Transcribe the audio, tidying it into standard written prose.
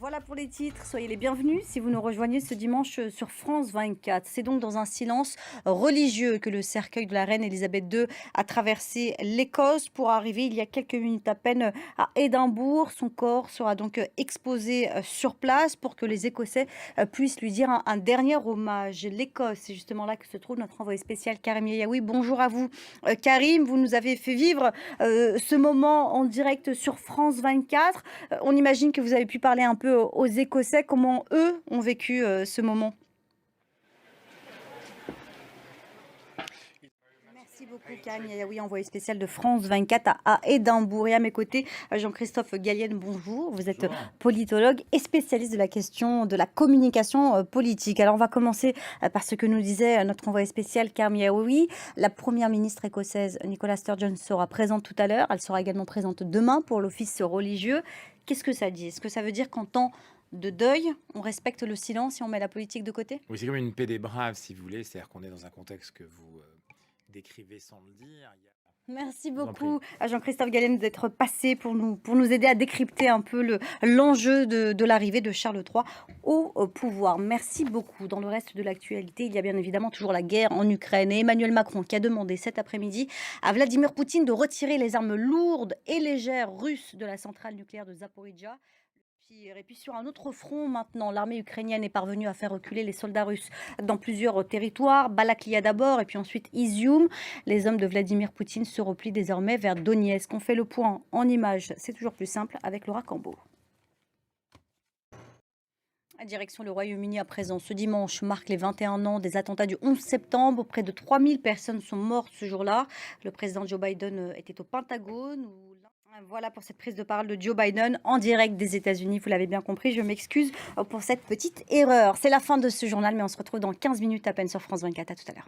Voilà pour les titres, soyez les bienvenus si vous nous rejoignez ce dimanche sur France 24. C'est donc dans un silence religieux que le cercueil de la reine Elisabeth II a traversé l'Écosse pour arriver il y a quelques minutes à peine à Édimbourg. Son corps sera donc exposé sur place pour que les Écossais puissent lui dire un dernier hommage. L'Écosse, c'est justement là que se trouve notre envoyé spécial Karim Yeyaoui. Bonjour à vous Karim, vous nous avez fait vivre ce moment en direct sur France 24. On imagine que vous avez pu parler un peu aux Écossais, comment eux ont vécu ce moment. Merci beaucoup Karim Yayaoui, envoyé spécial de France 24 à Édimbourg. Et à mes côtés, Jean-Christophe Gallienne, bonjour. Vous êtes Bonjour. politologue et spécialiste de la question de la communication politique. Alors on va commencer par ce que nous disait notre envoyé spécial Karim Yayaoui. La première ministre écossaise Nicola Sturgeon sera présente tout à l'heure. Elle sera également présente demain pour l'office religieux. Qu'est-ce que ça dit? Est-ce que ça veut dire qu'en temps de deuil, on respecte le silence et on met la politique de côté? Oui, c'est comme une paix des braves, si vous voulez. C'est-à-dire qu'on est dans un contexte que vous décrivez sans le dire. Merci Je vous en prie. beaucoup à Jean-Christophe Gallienne d'être passé pour nous aider à décrypter un peu l'enjeu de l'arrivée de Charles III au pouvoir. Merci beaucoup. Dans le reste de l'actualité, il y a bien évidemment toujours la guerre en Ukraine et Emmanuel Macron qui a demandé cet après-midi à Vladimir Poutine de retirer les armes lourdes et légères russes de la centrale nucléaire de Zaporizhzhia. Et puis sur un autre front maintenant, l'armée ukrainienne est parvenue à faire reculer les soldats russes dans plusieurs territoires, Balaklia d'abord et puis ensuite Izium. Les hommes de Vladimir Poutine se replient désormais vers Donetsk. On fait le point en images, c'est toujours plus simple avec Laura Cambo. Direction le Royaume-Uni à présent. Ce dimanche marque les 21 ans des attentats du 11 septembre. Près de 3000 personnes sont mortes ce jour-là. Le président Joe Biden était au Pentagone. Voilà pour cette prise de parole de Joe Biden en direct des États-Unis. Vous l'avez bien compris, je m'excuse pour cette petite erreur. C'est la fin de ce journal, mais on se retrouve dans 15 minutes à peine sur France 24. À tout à l'heure.